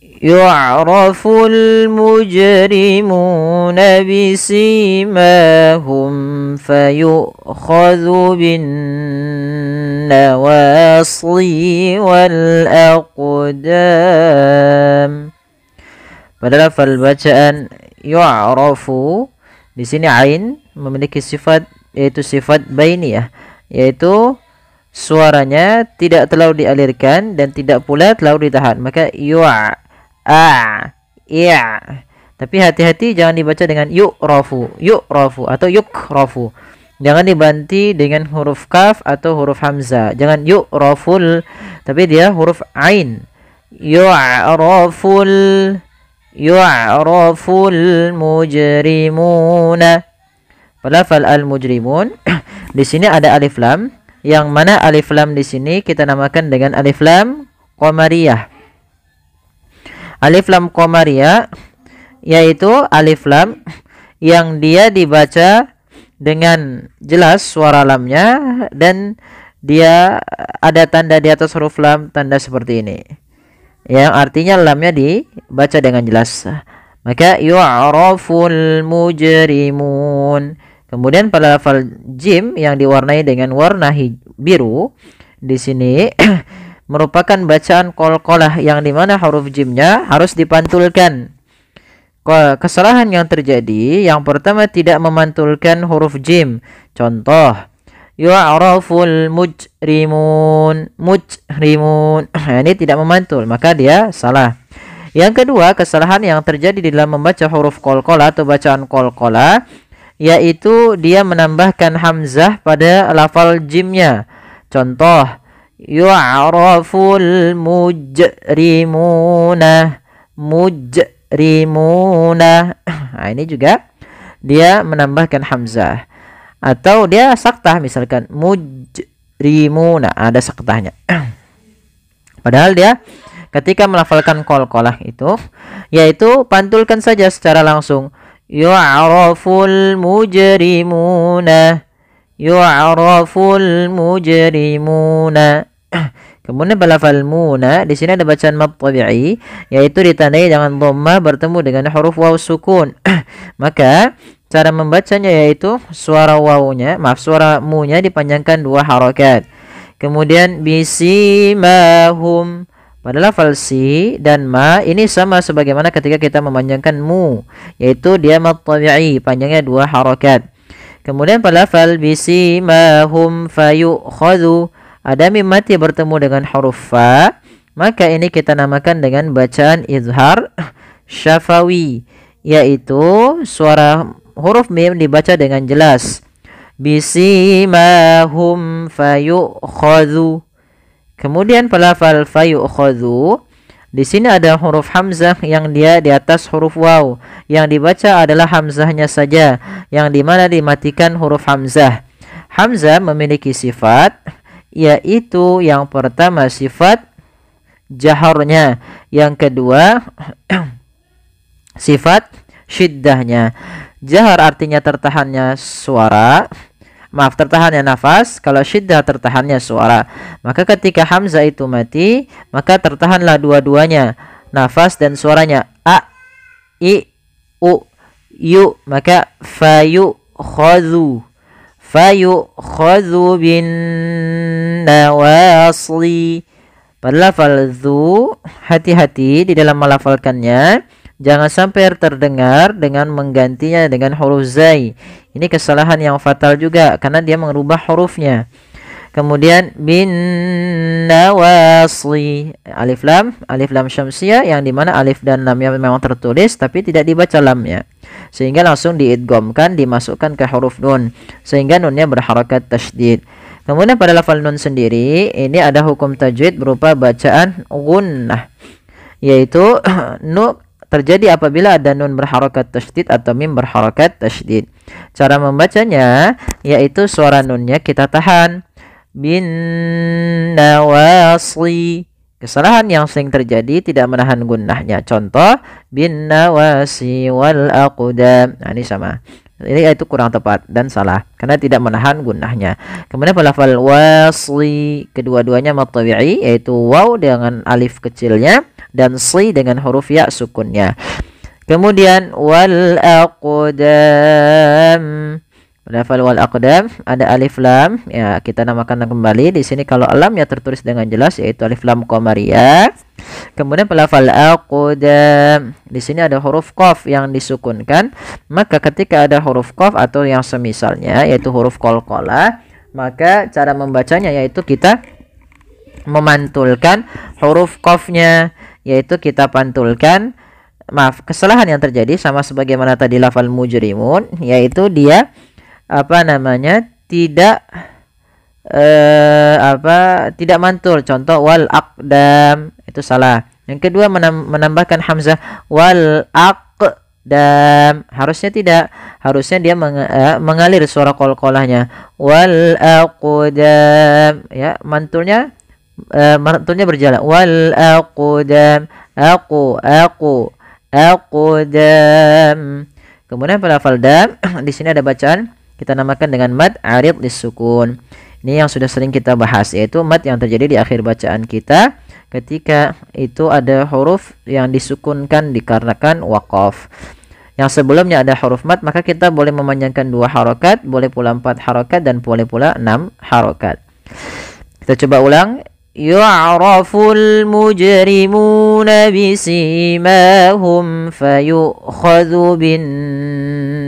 yu'raful mujrimuna bisimahum fayukhadhu bin nawasi wal aqdam. Pada lafal bacaan yu'rafu, di sini ain memiliki sifat yaitu sifat bainiyah, yaitu suaranya tidak terlalu dialirkan dan tidak pula terlalu ditahan. Maka tapi hati-hati jangan dibaca dengan yu'rafu atau yukrafu. Jangan dibanti dengan huruf kaf atau huruf hamzah. Jangan yu'raful, tapi dia huruf ain. Yu'raful mujrimuna. Pada lafal al mujrimun di sini ada alif lam, yang mana alif lam di sini kita namakan dengan alif lam qamariyah. Alif lam qamariyah yaitu alif lam yang dia dibaca dengan jelas suara lamnya dan dia ada tanda di atas huruf lam, tanda seperti ini, yang artinya lamnya dibaca dengan jelas. Maka yu'raful mujrimun. Kemudian pada lafal jim yang diwarnai dengan warna biru di sini merupakan bacaan qalqalah, yang dimana huruf jimnya harus dipantulkan. Kesalahan yang terjadi yang pertama tidak memantulkan huruf jim. Contoh yu'raful mujrimun. Ini tidak memantul, maka dia salah. Yang kedua, kesalahan yang terjadi di dalam membaca huruf qalqalah atau bacaan qalqalah, yaitu dia menambahkan hamzah pada lafal jimnya. Contoh yu'raful mujrimuna. Nah, ini juga dia menambahkan hamzah. Atau dia saktah, misalkan mujrimuna, ada saktahnya. Padahal dia ketika melafalkan qalqalah itu, yaitu pantulkan saja secara langsung. Yu'raful mujrimuna. Kemudian balafal muna, di sini ada bacaan mad tabi'i, yaitu ditandai dengan dhamma bertemu dengan huruf waw sukun. Maka cara membacanya yaitu suara munya dipanjangkan 2 harakat. Kemudian bisimahum, pada lafal si dan ma ini sama sebagaimana ketika kita memanjangkan mu, yaitu dia mad tabi'i, panjangnya 2 harakat. Kemudian pada lafal bisimahum fayukhadhu, ada mim mati bertemu dengan huruf fa, maka ini kita namakan dengan bacaan izhar syafawi, yaitu suara huruf mim dibaca dengan jelas. Bisimahum fayukhadhu. Kemudian pelafal fayukhadhu, di sini ada huruf hamzah yang dia di atas huruf waw, yang dibaca adalah hamzahnya saja, yang dimana dimatikan huruf hamzah. Hamzah memiliki sifat, yaitu yang pertama sifat jaharnya, yang kedua sifat syiddahnya. Jahar artinya tertahannya tertahannya nafas, kalau syiddah tertahannya suara. Maka ketika hamzah itu mati, maka tertahanlah dua-duanya, nafas dan suaranya. A, I, U, Yu, maka fayukhadhu bin nawasli. Pada lafal dhu, hati-hati di dalam melafalkannya, jangan sampai terdengar dengan menggantinya dengan huruf zai. Ini kesalahan yang fatal juga karena dia merubah hurufnya. Kemudian bin nawasli, alif lam syamsiyah, yang dimana alif dan lamnya memang tertulis tapi tidak dibaca lamnya, sehingga langsung diidghamkan, dimasukkan ke huruf nun, sehingga nunnya berharakat tasydid. Kemudian pada lafal nun sendiri ini ada hukum tajwid berupa bacaan gunnah, yaitu nun terjadi apabila ada nun berharakat tasydid atau mim berharakat tasydid. Cara membacanya yaitu suara nunnya kita tahan, bin nawasi. Kesalahan yang sering terjadi tidak menahan gunnahnya. Contoh bin nawasi wal aqdam. Nah, ini sama. Ini itu kurang tepat dan salah karena tidak menahan gunnahnya. Kemudian pada lafal wasli, kedua-duanya mad tabi'i, yaitu waw dengan alif kecilnya dan si dengan huruf ya sukunnya. Kemudian wal aqdam, pada lafal wal aqdam ada alif lam, ya kita namakan kembali di sini. Kalau lam ya tertulis dengan jelas, yaitu alif lam qamariyah. Kemudian pada lafal aqdam, di sini ada huruf qaf yang disukunkan. Maka ketika ada huruf qaf atau yang semisalnya, yaitu huruf qalqalah, maka cara membacanya yaitu kita memantulkan huruf qafnya, yaitu kita pantulkan. Maaf, kesalahan yang terjadi sama sebagaimana tadi lafal mujrimun, yaitu dia tidak tidak mantul. Contoh wal aqdam, itu salah. Yang kedua menambahkan hamzah wal aqdam, harusnya tidak, harusnya dia mengalir suara qalqalahnya wal aqdam, ya mantulnya berjalan wal aqdam, aqdam. Kemudian pada lafal dam di sini ada bacaan kita namakan dengan mad arid disukun. Ini yang sudah sering kita bahas, yaitu mad yang terjadi di akhir bacaan kita ketika itu ada huruf yang disukunkan dikarenakan waqaf. Yang sebelumnya ada huruf mad, maka kita boleh memanjangkan 2 harokat, boleh pula 4 harokat, dan boleh pula 6 harokat. Kita coba ulang. Yu'raful mujrimuna bisimahum fayukhadhu bin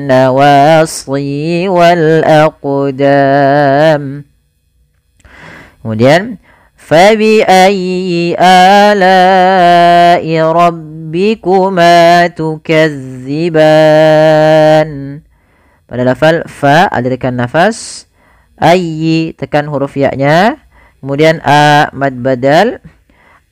nawasi wal aqdam. Kemudian fabi ayyi ala'i rabbikuma tukadziban. Pada lafal fa alirkan nafas, ayyi tekan huruf ya-nya, kemudian a mad badal,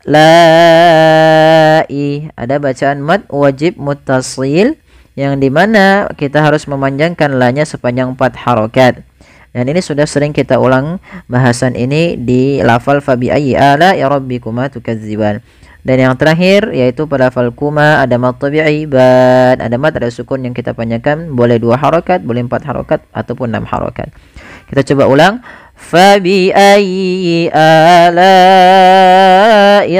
lai ada bacaan mad wajib muttasil yang dimana kita harus memanjangkan la-nya sepanjang 4 harokat. Dan ini sudah sering kita ulang bahasan ini di lafal fabi ayyi ala ya rabbikuma tukadziban. Dan yang terakhir yaitu pada lafal kuma ada mad tabi'i bad, ada mad ada sukun yang kita panjangkan, boleh 2 harokat, boleh 4 harokat ataupun 6 harokat. Kita coba ulang. Fabi ayyi ala'i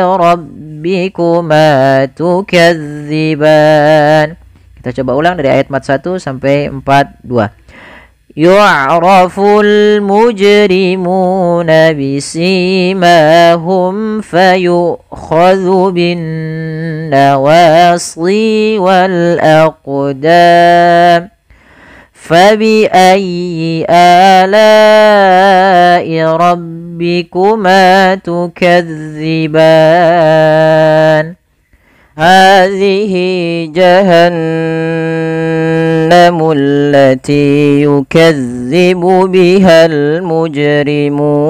rabbikuma tukadziban. Kita coba ulang dari ayat mad 1 sampai 4-2. Yu'raful mujrimuna bisimahum fayukhadhu bin nawasi wal aqdam. Fabi ayyi ala'i rabbikuma tukadziban. Hadhihi jahannamul lati yukadzibu bihal mujrimun.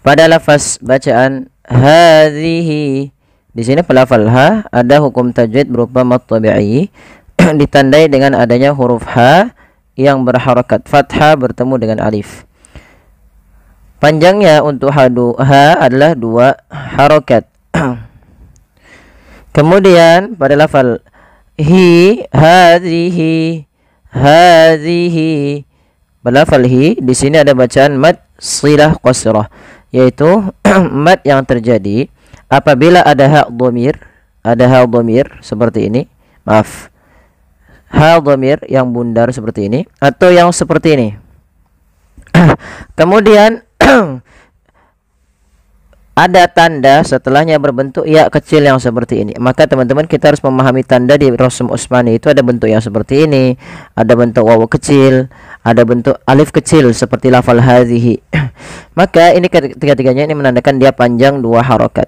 Pada lafaz bacaan hadhihi, di sini pelafal ha ada hukum tajwid berupa mad tabi'i ditandai dengan adanya huruf ha yang berharakat fathah bertemu dengan alif. Panjangnya untuk ha adalah 2 harokat. Kemudian pada lafal hi, hadhihi, hadhihi, pada lafal hi di sini ada bacaan mad silah qasrah, yaitu mad yang terjadi apabila ada ha dhamir, seperti ini. Maaf, ha dhamir yang bundar seperti ini atau yang seperti ini. Kemudian ada tanda setelahnya berbentuk ya kecil yang seperti ini. Maka teman-teman kita harus memahami tanda di Rasm Utsmani itu ada bentuk yang seperti ini, ada bentuk wawu kecil, ada bentuk alif kecil seperti lafal hadhihi. Maka ini ketiga-tiganya ini menandakan dia panjang 2 harokat.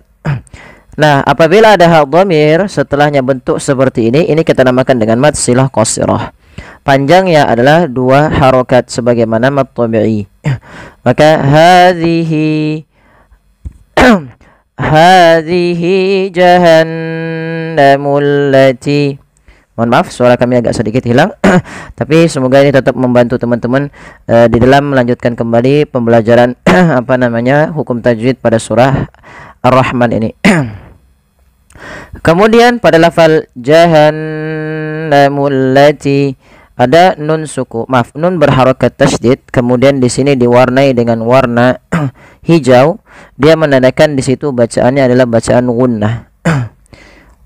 Nah, apabila ada ha dhamir setelahnya bentuk seperti ini kita namakan dengan mad silah qasirah. Panjangnya adalah 2 harokat sebagaimana mad tabi'i. Maka hadhihi hadhihi jahannamul lati. Mohon maaf suara kami agak sedikit hilang. Tapi semoga ini tetap membantu teman-teman di dalam melanjutkan kembali pembelajaran hukum tajwid pada surah Ar-Rahman ini. Kemudian pada lafal jahannamul lati ada nun suku, maaf, nun berharokat tasydid, kemudian di sini diwarnai dengan warna hijau. Dia menandakan di situ bacaannya adalah bacaan gunnah.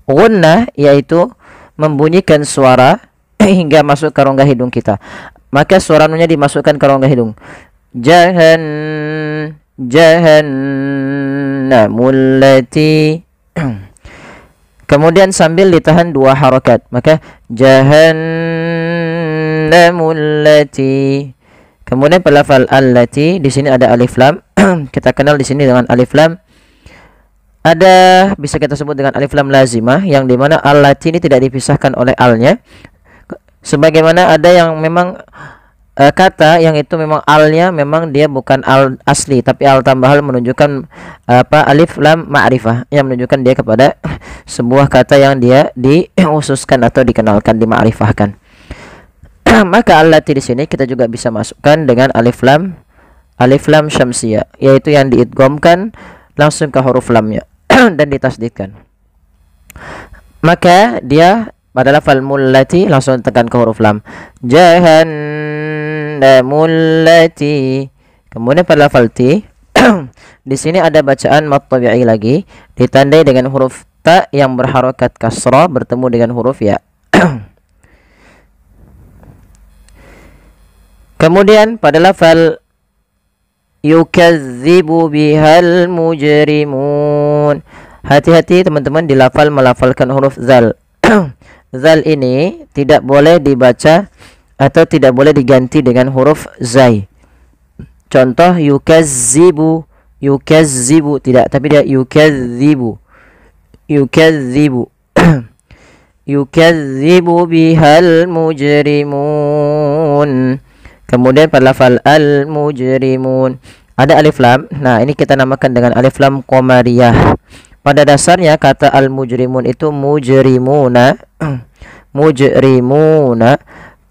Gunnah yaitu membunyikan suara hingga masuk ke rongga hidung kita. Maka suara nunnya dimasukkan ke rongga hidung. Jahannamul lati. Kemudian sambil ditahan 2 harokat, maka jahannamul lati. Kemudian pada lafal allati di sini ada alif lam. Kita kenal di sini dengan alif lam. Ada bisa kita sebut dengan alif lam lazimah, yang dimana allati ini tidak dipisahkan oleh alnya. Sebagaimana ada yang memang kata yang itu memang alnya memang dia bukan al asli, tapi al tambahan menunjukkan alif lam ma'rifah, yang menunjukkan dia kepada sebuah kata yang dia diususkan atau dikenalkan, dima'rifahkan. Maka allati di sini kita juga bisa masukkan dengan alif lam syamsiyah, yaitu yang diidghamkan langsung ke huruf lamnya dan ditasdidkan. Maka dia pada lafal mullati langsung tekan ke huruf lam. Jahannamul lati. Kemudian pada lafal ti di sini ada bacaan mad tabi'i lagi, ditandai dengan huruf ta yang berharokat kasrah bertemu dengan huruf ya. Kemudian pada lafal yukadzibu bihal mujrimun. Hati-hati teman-teman di lafal melafalkan huruf zal. Zal ini tidak boleh dibaca atau tidak boleh diganti dengan huruf zai. Contoh yukazzibu tidak, tapi dia yukadzibu. Yukadzibu bihal mujrimun. Kemudian pada lafal al-mujrimun ada alif lam. Nah, ini kita namakan dengan alif lam qamariyah. Pada dasarnya kata al-mujrimun itu mujrimuna.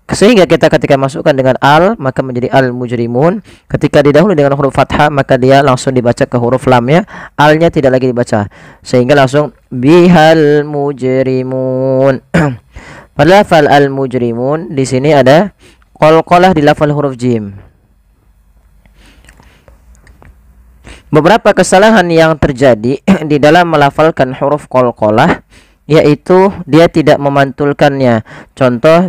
Sehingga kita ketika masukkan dengan al maka menjadi al-mujrimun. Ketika didahului dengan huruf fathah maka dia langsung dibaca ke huruf lamnya, alnya tidak lagi dibaca, sehingga langsung bihal mujrimun. Pada lafal al-mujrimun di sini ada qalqalah di lafal huruf jim. Beberapa kesalahan yang terjadi di dalam melafalkan huruf qalqalah, yaitu dia tidak memantulkannya. Contoh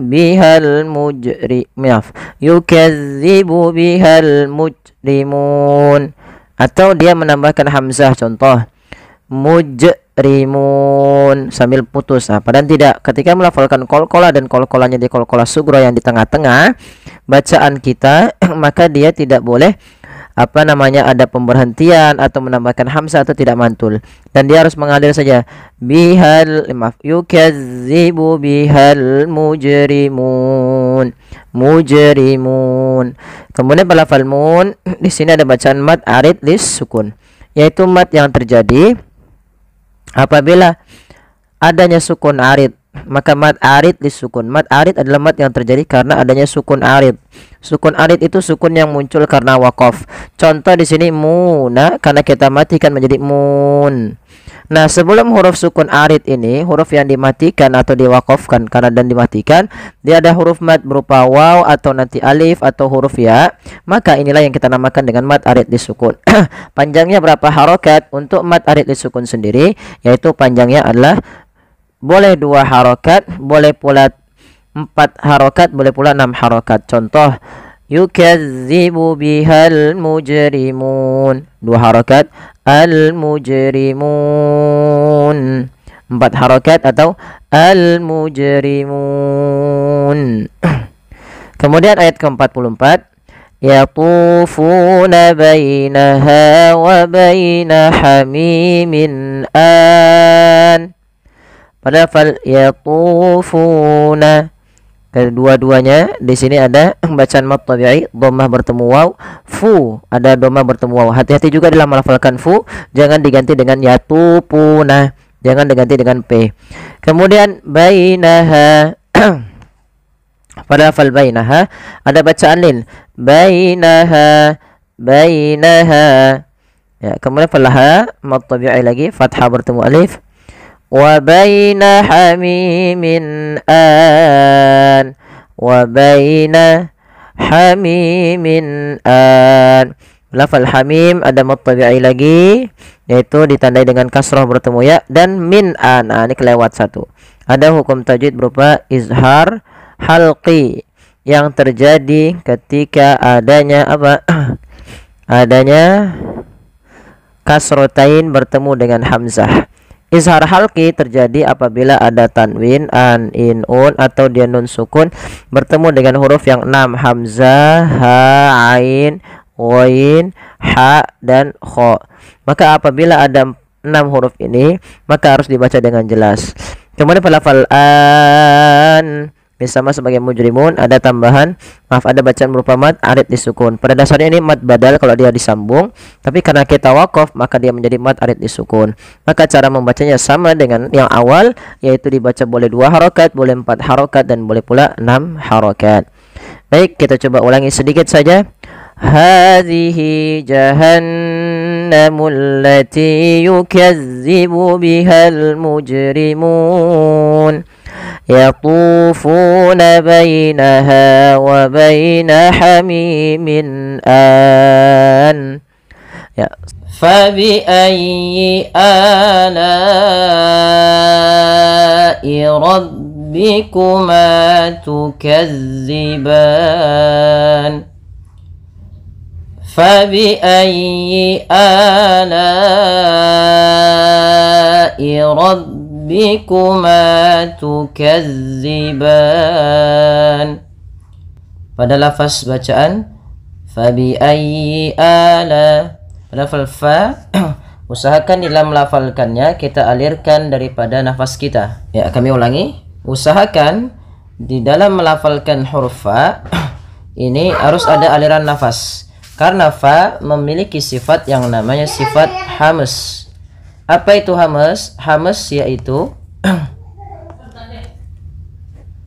yukadzibu bihal mujrimun, atau dia menambahkan hamzah, contoh mujrimun sambil putus. Nah, padahal tidak. Ketika melafalkan qalqalah dan qalqalahnya di qalqalah sughra yang di tengah-tengah bacaan kita maka dia tidak boleh ada pemberhentian atau menambahkan hamzah atau tidak mantul, dan dia harus mengalir saja. Yukadzibu bihal mujrimun. Kemudian pada lafal mun di sini ada bacaan mad arid lis sukun, yaitu mad yang terjadi apabila adanya sukun arid. Maka mad arid disukun. Mad arid adalah mad yang terjadi karena adanya sukun arid. Sukun arid itu sukun yang muncul karena waqaf. Contoh di sini muna, karena kita matikan menjadi mun. Nah, sebelum huruf sukun arid ini, huruf yang dimatikan atau diwaqafkan karena dan dimatikan, dia ada huruf mad berupa waw atau nanti alif atau huruf ya. Maka inilah yang kita namakan dengan mad arid disukun. Panjangnya berapa harokat untuk mad arid disukun sendiri? Yaitu panjangnya adalah boleh 2 harokat, boleh pula 4 harokat, boleh pula 6 harokat. Contoh yukadzibu bihal mujrimun, 2 harokat, al mujrimun 4 harokat atau al mujrimun. Kemudian ayat ke-44, yatufuna bainaha wa baina hamimin an. Pada lafal yatufuna, kedua-duanya di sini ada bacaan mad tabi'i, dhammah bertemu waw, fu ada dhammah bertemu waw. Hati-hati juga dalam melafalkan fu, jangan diganti dengan yatufuna, jangan diganti dengan p. Kemudian bainaha pada lafal bainaha ada bacaan lin, bainaha. Ya, kemudian falaha mad tabi'i lagi, fathah bertemu alif, wa baina hamimin an, wa baina hamimin an. Lafal hamim ada mad tabi'i lagi, yaitu ditandai dengan kasrah bertemu ya, dan min an. Nah, ini kelewat satu. Ada hukum tajwid berupa izhar halqi yang terjadi ketika adanya apa? Adanya kasrotain bertemu dengan hamzah. Izhar halqi terjadi apabila ada tanwin, an, in, un atau dia nun sukun bertemu dengan huruf yang 6, hamzah, ha, ain, ghain, ha dan kha. Maka apabila ada 6 huruf ini, maka harus dibaca dengan jelas. Kemudian pada lafal an sama sebagai mujrimun ada tambahan, ada bacaan berupa mad arid disukun. Pada dasarnya ini mad badal kalau dia disambung, tapi karena kita waqaf maka dia menjadi mad arid disukun. Maka cara membacanya sama dengan yang awal, yaitu dibaca boleh 2 harokat, boleh 4 harokat, dan boleh pula 6 harokat. Baik, kita coba ulangi sedikit saja. Hadhihi jahannamul lati yukazzibu bihal mujrimun يطوفون بينها وبين حميم آن. فبأي آلاء ربكما تكذبان. فبأي آلاء ربكما تكذبان. Pada lafaz bacaan fabi ayyi ala, lafal fa usahakan dalam melafalkannya kita alirkan daripada nafas kita. Ya, kami ulangi. Usahakan di dalam melafalkan huruf fa ini harus ada aliran nafas, karena fa memiliki sifat yang namanya sifat hamas. Apa itu hamas? Hamas yaitu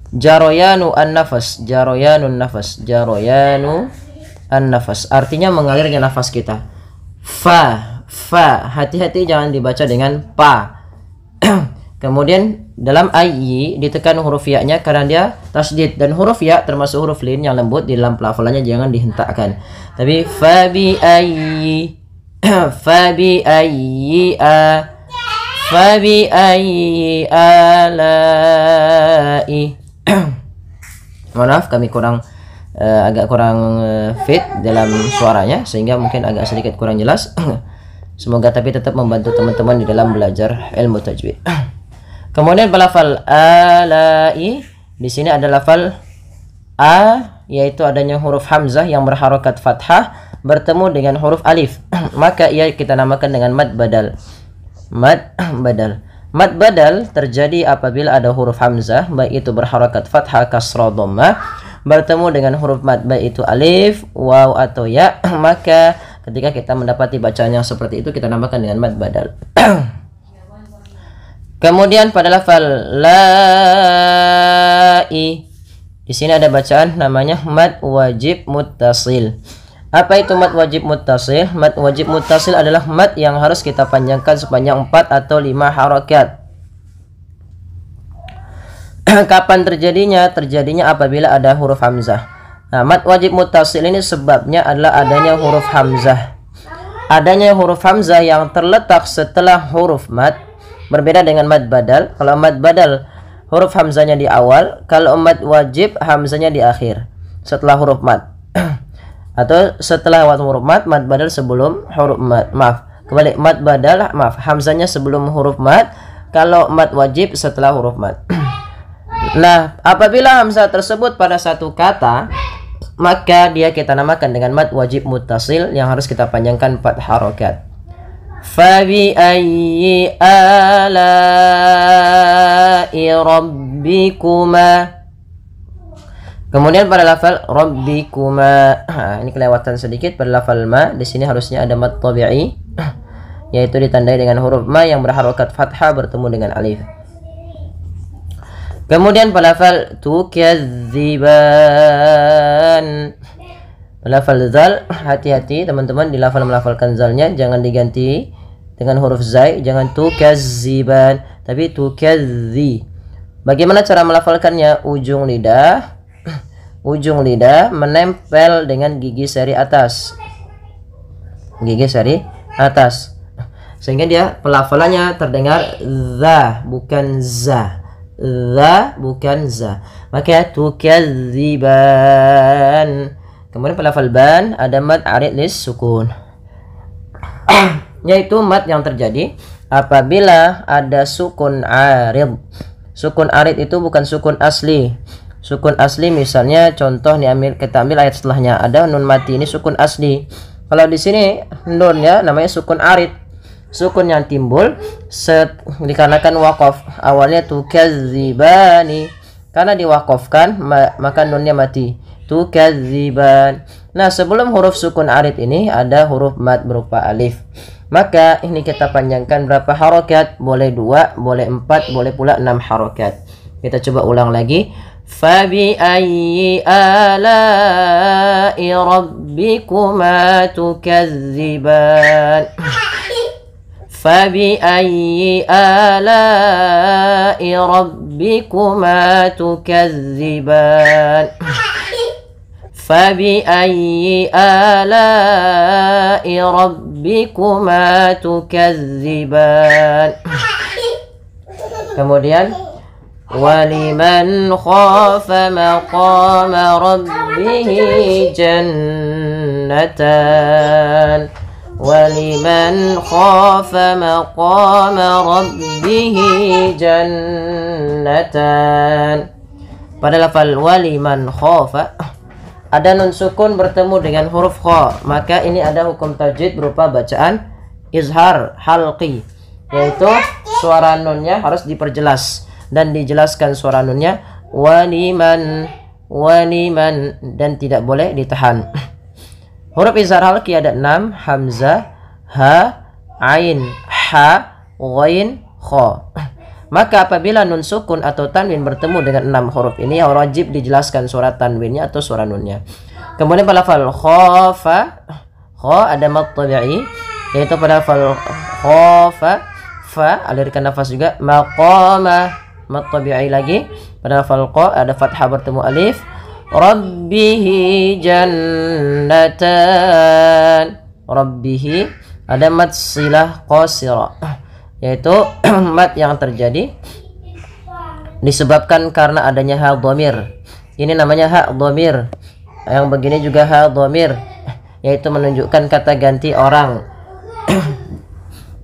jaroyanu an-nafas, jaroyanun nafas, jaroyanu an-nafas. Artinya mengalirnya nafas kita. Fa, hati-hati jangan dibaca dengan pa. Kemudian dalam ayyi ditekan huruf ya-nya karena dia tasdid, dan huruf ya termasuk huruf lin yang lembut, di dalam pelafalannya jangan dihentakkan. Tapi fa bi ayyi, fa bi ayyi a, fa bi ayyi alai. Mohon maaf kami agak kurang fit dalam suaranya sehingga mungkin agak sedikit kurang jelas. Semoga tapi tetap membantu teman-teman di dalam belajar ilmu tajwid. Kemudian lafal alai, di sini ada lafal a, yaitu adanya huruf hamzah yang berharokat fathah bertemu dengan huruf alif. Maka ia kita namakan dengan mad badal. Mad badal. Mad badal terjadi apabila ada huruf hamzah, baik itu berharokat fathah, kasrah, dhammah, bertemu dengan huruf mad, baik itu alif, waw atau ya. Maka ketika kita mendapati bacaan yang seperti itu, kita namakan dengan mad badal. Kemudian pada lafal lai, di sini ada bacaan namanya mad wajib muttasil. Apa itu mad wajib muttasil? Mad wajib muttasil adalah mad yang harus kita panjangkan sepanjang 4 atau 5 harokat. Kapan terjadinya? Terjadinya apabila ada huruf hamzah. Nah, mad wajib muttasil ini sebabnya adalah adanya huruf hamzah. Adanya huruf hamzah yang terletak setelah huruf mad, berbeda dengan mad badal. Kalau mad badal huruf hamzahnya di awal, kalau mad wajib hamzahnya di akhir setelah huruf mad. Atau setelah huruf mad, mad badal sebelum huruf mad. Maaf, kembali mad badal, maaf, hamzahnya sebelum huruf mad. Kalau mad wajib setelah huruf mad. Nah, apabila hamzah tersebut pada satu kata, maka dia kita namakan dengan mad wajib muttasil yang harus kita panjangkan 4 harokat. Fabi ayyi ala'i rabbikuma. Kemudian pada lafal rabbikuma, ini kelewatan sedikit pada lafal ma. Di sini harusnya ada mad tabi'i, yaitu ditandai dengan huruf ma yang berharokat fathah bertemu dengan alif. Kemudian pada lafal tukadziban, lafal zal, hati-hati teman-teman di lafal melafalkan zalnya, jangan diganti dengan huruf zai, jangan tukadziban, tapi tukadzi. Bagaimana cara melafalkannya? Ujung lidah menempel dengan gigi seri atas. Sehingga dia pelafalannya terdengar za bukan za. Maka tukadziban. Kemudian pelafal ban ada mad arid lis sukun. Yaitu mad yang terjadi apabila ada sukun arid. Sukun arid itu bukan sukun asli. Sukun asli misalnya contoh nih kita ambil ayat setelahnya ada nun mati, ini sukun asli. Kalau di sini nunnya namanya sukun arid. Sukun yang timbul dikarenakan wakaf. Awalnya tukadzibani. Karena diwakafkan maka nunnya mati. Tukadziban. Nah, sebelum huruf sukun arid ini ada huruf mad berupa alif. Maka ini kita panjangkan berapa harokat? Boleh 2, boleh 4, boleh pula 6 harokat. Kita coba ulang lagi. فَبِأَيِّ آلَاءِ رَبِّكُمَا تُكَذِّبَانِ فَبِأَيِّ آلَاءِ رَبِّكُمَا تُكَذِّبَانِ فَبِأَيِّ آلَاءِ رَبِّكُمَا تُكَذِّبَانِ. Kemudian وَلِمَنْ خَافَ مَقَامَ رَبِّهِ جَنَّتَانِ وَلِمَنْ خَافَ مَقَامَ رَبِّهِ جَنَّتَانِ. Pada lafal waliman khafa ada nun sukun bertemu dengan huruf kha, maka ini ada hukum tajwid berupa bacaan izhar halqi, yaitu suara nunnya harus diperjelas dan dijelaskan suara nunnya waliman dan tidak boleh ditahan. Huruf izhar halqi ada 6, hamzah, ha, ain, ha, ghain, kha. Maka apabila nun sukun atau tanwin bertemu dengan 6 huruf ini wajib dijelaskan suara tanwinnya atau suara nunnya. Kemudian pada lafal khafa, kha ada mad tabi'i, yaitu pada lafal khafa, fa alirkan nafas juga, maqama mad tabi'i lagi. Pada lafal qa ada fathah bertemu alif, rabbihi jannatan, rabbihi ada mad silah qasira, yaitu mad yang terjadi disebabkan karena adanya ha dhamir. Ini namanya ha dhamir. Yang begini juga ha dhamir, yaitu menunjukkan kata ganti orang.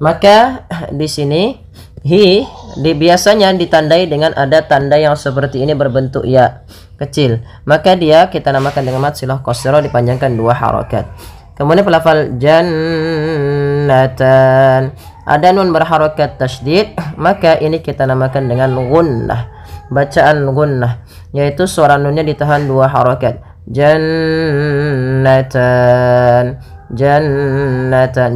Maka di sini biasanya ditandai dengan ada tanda yang seperti ini berbentuk ya kecil. Maka dia kita namakan dengan mad silah qasira dipanjangkan 2 harakat. Kemudian pelafal jannatan ada nun berharokat tasydid, maka ini kita namakan dengan gunnah, bacaan gunnah, yaitu suara nunnya ditahan 2 harokat. Jannatan,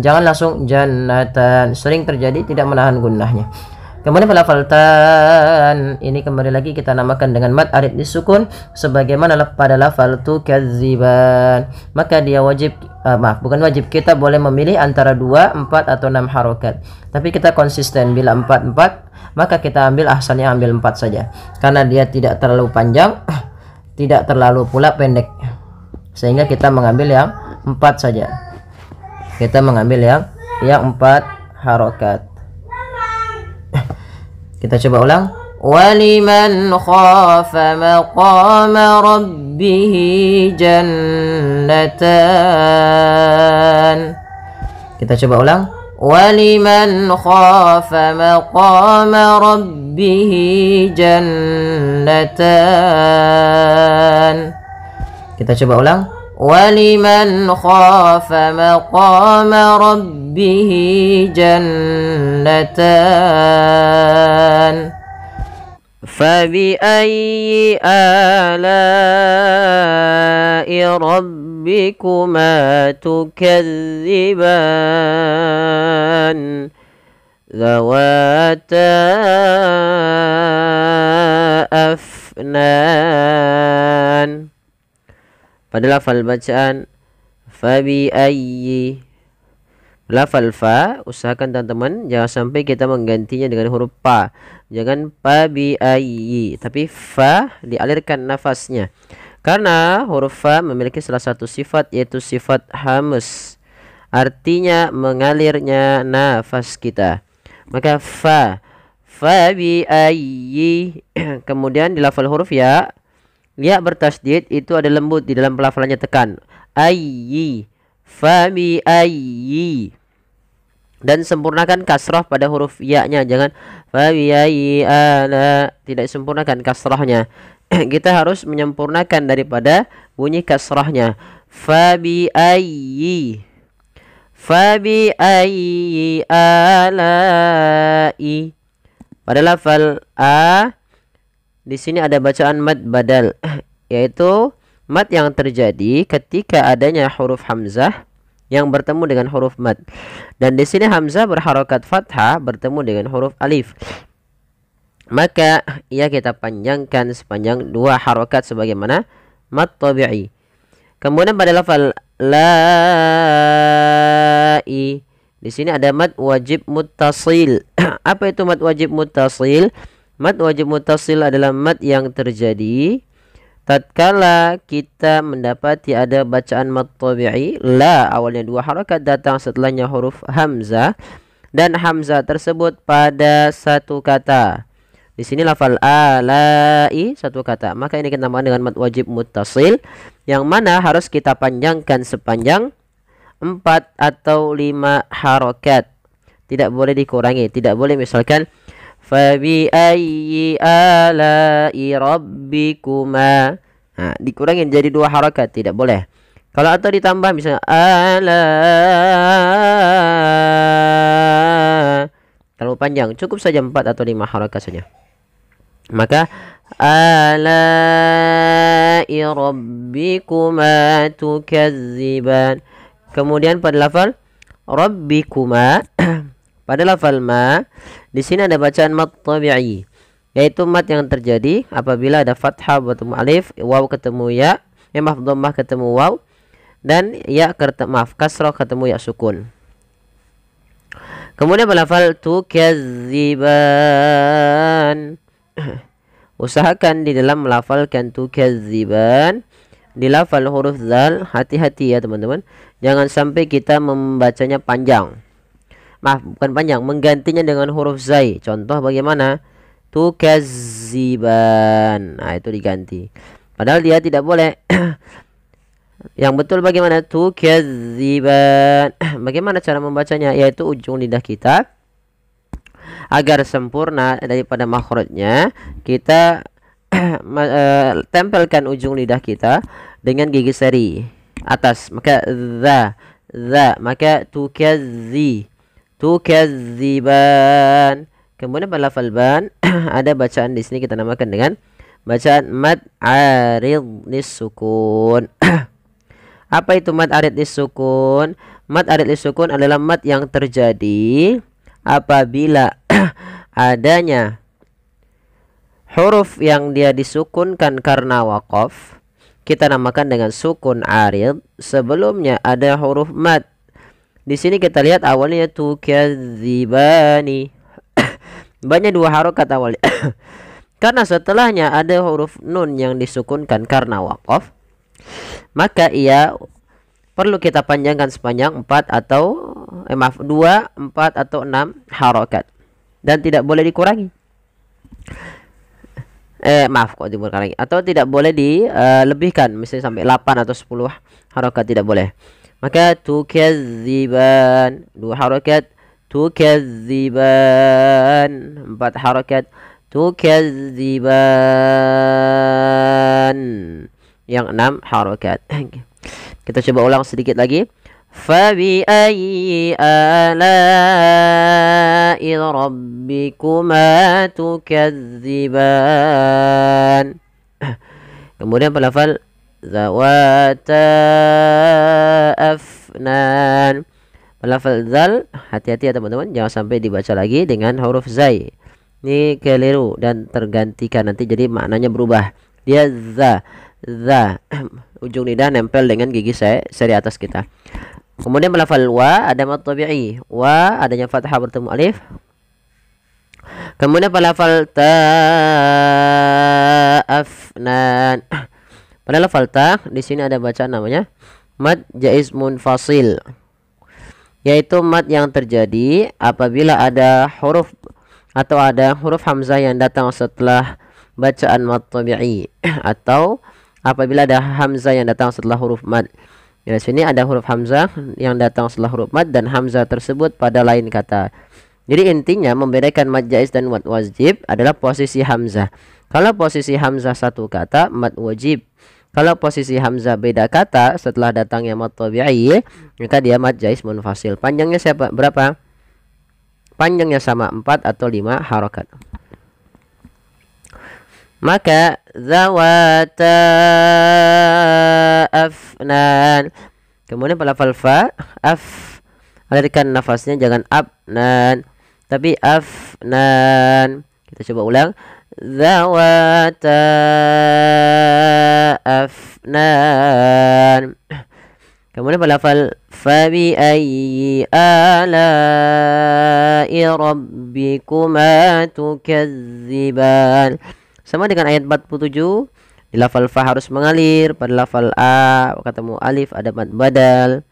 jangan langsung jannatan, sering terjadi tidak menahan gunnahnya. Kemudian pelafal tan ini kembali lagi kita namakan dengan mad arid disukun sebagaimana pada lafal tukadziban. Maka dia wajib bukan wajib, kita boleh memilih antara 2, 4 atau 6 harokat. Tapi kita konsisten bila 4 maka kita ambil asalnya ambil 4 saja. Karena dia tidak terlalu panjang, tidak terlalu pula pendek. Sehingga kita mengambil yang 4 saja. Kita mengambil yang 4 harokat. Kita coba ulang. Waliman khafa maqama rabbih jannatan. Kita coba ulang. Waliman khafa maqama rabbih jannatan. Kita coba ulang. Waliman khafa maqama rabbih jannatan. Fabi'ayyi ala'i rabbikuma tukadziban zawata afnan. Pada lafal bacaan fabi'ayyi Lafal fa, usahakan teman-teman jangan sampai kita menggantinya dengan huruf pa. Jangan pa bi ayyi, tapi fa dialirkan nafasnya. Karena huruf fa memiliki salah satu sifat, yaitu sifat hamus. Artinya mengalirnya nafas kita. Maka fa bi ayyi. Kemudian di lafal huruf ya bertasydid itu ada lembut di dalam pelafalannya, tekan. Ayyi, fa bi ayyi. Dan sempurnakan kasrah pada huruf ya-nya, jangan fa bi ayyi ala, tidak sempurnakan kasrahnya. Kita harus menyempurnakan daripada bunyi kasrahnya. Fa bi ayyi alai. Pada lafal a di sini ada bacaan mad badal, yaitu mad yang terjadi ketika adanya huruf hamzah yang bertemu dengan huruf mad. Dan di sini hamzah berharokat fathah bertemu dengan huruf alif. Maka ia kita panjangkan sepanjang 2 harokat sebagaimana mad tabi'i. Kemudian pada lafal lai, di sini ada mad wajib muttasil. Apa itu mad wajib muttasil? Mad wajib muttasil adalah mad yang terjadi tatkala kita mendapati ada bacaan mad tabi'i, la awalnya 2 harakat, datang setelahnya huruf hamzah, dan hamzah tersebut pada satu kata. Di sini lafal alai satu kata, maka ini kita namakan dengan mad wajib muttasil, yang mana harus kita panjangkan sepanjang 4 atau 5 harakat. Tidak boleh dikurangi, tidak boleh misalkan fabi ayyi alai rabbikuma. Nah, dikurangin jadi 2 harakat, tidak boleh. Kalau atau ditambah misalnya ala, kalau panjang cukup saja 4 atau 5 harakat saja. Maka alai rabbikuma tukazziban. Kemudian pada lafal rabbikuma pada lafal ma, di sini ada bacaan mad tabi'i, yaitu mad yang terjadi apabila ada fathah bertemu alif, waw ketemu ya, dhammah ketemu waw, dan ya kasrah ketemu ya sukun. Kemudian pada lafal tukazziban, usahakan di dalam melafalkan tukazziban di lafal huruf zal, hati-hati ya teman-teman, jangan sampai kita membacanya panjang. Maaf, bukan panjang, menggantinya dengan huruf zai. Contoh bagaimana? Tukazziban. Nah, itu diganti. Padahal dia tidak boleh. Yang betul bagaimana? Tukazziban. Bagaimana cara membacanya? Yaitu ujung lidah kita agar sempurna daripada makhrajnya, kita tempelkan ujung lidah kita dengan gigi seri atas, maka za, maka tukazziban. Kemudian pada lafal ban ada bacaan di sini kita namakan dengan bacaan mad arid lisukun. Apa itu mad arid lisukun? Mad arid lisukun adalah mad yang terjadi apabila adanya huruf yang dia disukunkan karena waqaf, kita namakan dengan sukun arid. Sebelumnya ada huruf mad. Di sini kita lihat awalnya tukadzibani. Banyak 2 harokat awalnya. Karena setelahnya ada huruf nun yang disukunkan karena waqaf, maka ia perlu kita panjangkan sepanjang 2, 4 atau 6 harokat, dan tidak boleh dikurangi. Dikurangi atau tidak boleh dilebihkan, misalnya sampai 8 atau 10 harokat, tidak boleh. Maka tukazziban 2 harokat, tukazziban 4 harokat, tukazziban yang 6 harokat. Kita coba ulang sedikit lagi. Fabi ayyi ala'i rabbikuma tukazziban. Kemudian pelafal zawata afnan. Pelafal zal, hati-hati ya teman-teman, jangan sampai dibaca lagi dengan huruf zai. Ini keliru dan tergantikan, nanti jadi maknanya berubah. Dia za. Ujung lidah nempel dengan gigi seri atas kita. Kemudian pada lafal wa ada mad tabi'i. Wa adanya fathah bertemu alif. Kemudian pada lafal ta afnan. Pada lafal ta di sini ada bacaan namanya mad jaiz munfasil. Yaitu mad yang terjadi apabila ada huruf atau ada huruf hamzah yang datang setelah bacaan mad tabi'i atau apabila ada hamzah yang datang setelah huruf mad. Ya, di sini ada huruf hamzah yang datang setelah huruf mad dan hamzah tersebut pada lain kata. Jadi intinya membedakan mad jaiz dan mad wajib adalah posisi hamzah. Kalau posisi hamzah satu kata mad wajib. Kalau posisi hamzah beda kata setelah datangnya mad tabi'i maka dia mad jaiz munfasil. Panjangnya berapa? Panjangnya sama 4 atau 5 harokat. Maka zawata afnan. Kemudian pada lafal fa alirkan nafasnya, jangan abnan tapi afnan. Kita coba ulang. Zawata afnan. Kemudian pada lafal fabi ayyi ala'i rabbikuma tukadziban. Sama dengan ayat 47, di lafal fa harus mengalir, pada lafal a ketemu alif ada mad badal.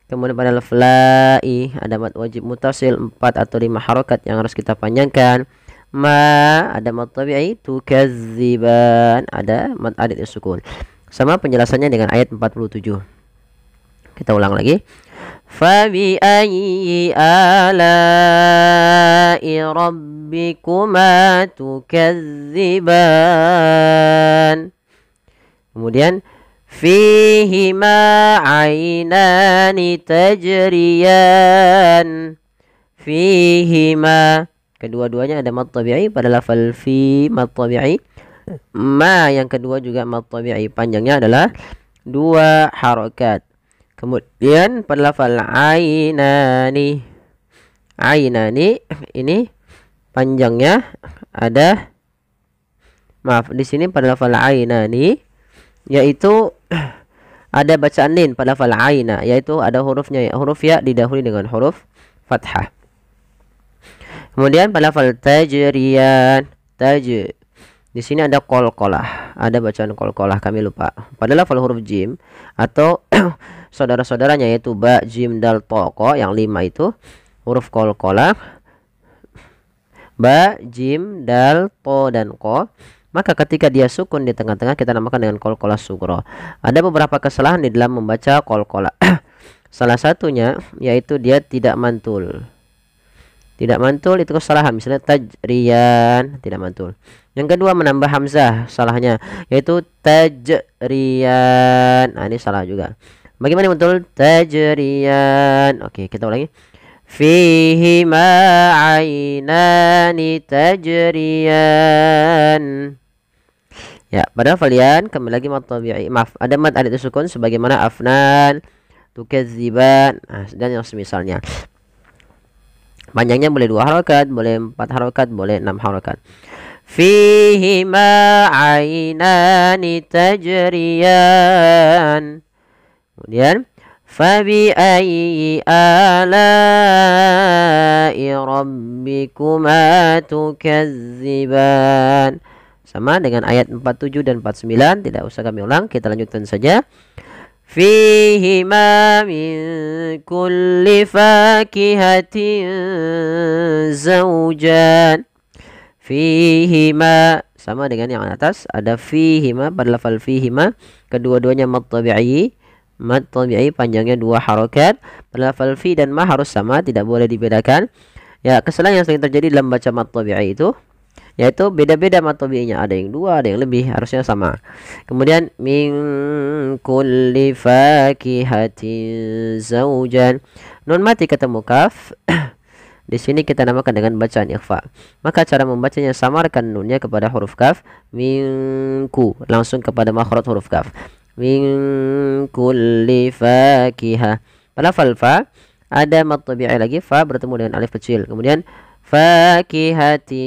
Kemudian pada lafal la'i ada mad wajib mutasil 4 atau 5 harokat yang harus kita panjangkan. Ma ada mad tabi'i, tukadziban ada mad adid sukun. Sama penjelasannya dengan ayat 47. Kita ulang lagi. Fabi ayyi ala'i rabbikuma tukadziban. Kemudian fihima aynani tajriyan. Fihima kedua-duanya ada mad tabi'i pada lafal fi mad tabi'i. Ma yang kedua juga mad tabi'i, panjangnya adalah 2 harokat. Kemudian pada lafal ainani. Ainani ini panjangnya ada, maaf, di sini pada lafal ainani yaitu ada bacaan lin pada lafal aina, yaitu ada hurufnya, huruf ya didahului dengan huruf fathah. Kemudian pada lafal tajriyan, di sini ada qalqalah, ada bacaan qalqalah, kami lupa. Pada lafal huruf jim atau saudara-saudaranya yaitu ba, jim, dal, to, ko, yang 5 itu huruf qalqalah. Ba, jim, dal, to, dan ko. Maka ketika dia sukun di tengah-tengah kita namakan dengan qalqalah sugro. Ada beberapa kesalahan di dalam membaca qalqalah. Salah satunya yaitu dia tidak mantul. Tidak mantul itu kesalahan, misalnya tajriyan tidak mantul. Yang kedua menambah hamzah, salahnya yaitu tajriyan. Nah, ini salah juga. Bagaimana betul tajriyan? Oke, kita ulangi. Fihi ma aynani tajriyan. Ya, pada kalian kembali lagi mad tabi'i. Maaf, ada mad adid sukun sebagaimana afnan, tukadziban, dan yang semisalnya. Panjangnya boleh 2 harokat, boleh 4 harokat, boleh 6 harokat. Fihi ma aynani tajriyan. Kemudian fabi ayyi ala'i rabbikuma tukadziban. Sama dengan ayat 47 dan 49, tidak usah kami ulang, kita lanjutkan saja. Fihima min kulli fakihatin zawjan. Fihima sama dengan yang atas, ada fihima pada lafal fihima, kedua-duanya mad tabi'i. Mad tabi'i panjangnya 2 harokat. Pada lafal fi dan ma harus sama, tidak boleh dibedakan. Ya, kesalahan yang sering terjadi dalam baca mad tabi'i itu yaitu beda-beda mad tabi'inya, ada yang 2, ada yang lebih, harusnya sama. Kemudian min kulli fakihatin zawjan, nun mati ketemu kaf. Di sini kita namakan dengan bacaan ikhfa. Maka cara membacanya, samarkan nunnya kepada huruf kaf, minku langsung kepada makhraj huruf kaf. Min kulli fakihah. Pada lafal fa ada mad tabi'i lagi, fa bertemu dengan alif kecil. Kemudian fakihatin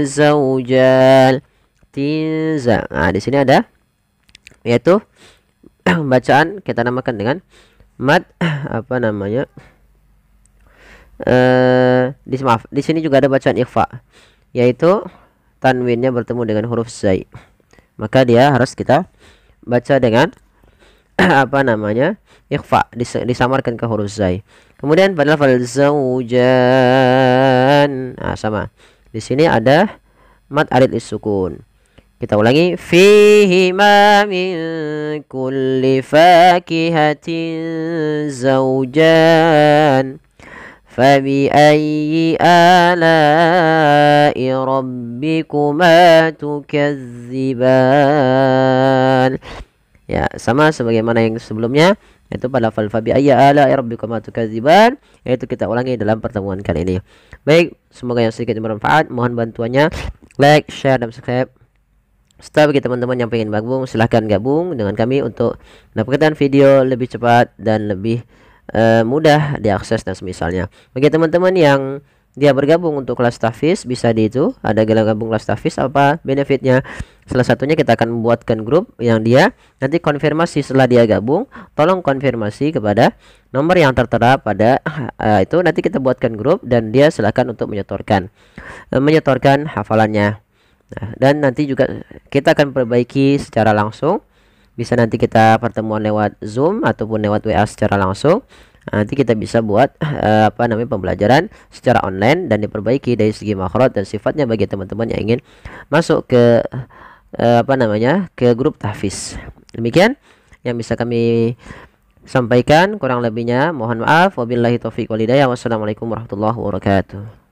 zawjal tiza. Nah, di sini ada yaitu bacaan kita namakan dengan mad apa namanya? Di sini juga ada bacaan ikhfa, yaitu tanwinnya bertemu dengan huruf zai. Maka dia harus kita baca dengan apa namanya? Ikhfa, disamarkan ke huruf zai. Kemudian pada lafal zaujan, nah, sama. Di sini ada mad arid sukun. Kita ulangi, fihi ma min kulli fakihatin zaujan fabi ayyi ala'i rabbikuma tukadziban. Ya, sama sebagaimana yang sebelumnya, yaitu pada lafal fabi ayya ala rabbikuma tukadziban, yaitu kita ulangi dalam pertemuan kali ini. Baik, semoga yang sedikit bermanfaat. Mohon bantuannya like, share, dan subscribe. Serta bagi teman-teman yang pengen gabung, silahkan gabung dengan kami untuk mendapatkan video lebih cepat dan lebih mudah diakses dan semisalnya. Bagi teman-teman yang dia bergabung untuk kelas tahfiz, bisa di itu ada gabung kelas tahfiz, apa benefitnya? Salah satunya kita akan membuatkan grup yang dia nanti konfirmasi setelah dia gabung, tolong konfirmasi kepada nomor yang tertera pada itu, nanti kita buatkan grup dan dia silakan untuk menyetorkan hafalannya. Nah, dan nanti juga kita akan perbaiki secara langsung. Bisa nanti kita pertemuan lewat Zoom ataupun lewat WA secara langsung. Nanti kita bisa buat pembelajaran secara online dan diperbaiki dari segi makhraj dan sifatnya bagi teman-teman yang ingin masuk ke ke grup tahfiz. Demikian yang bisa kami sampaikan, kurang lebihnya mohon maaf. Wabillahi taufiq wal hidayah. Wassalamualaikum warahmatullahi wabarakatuh.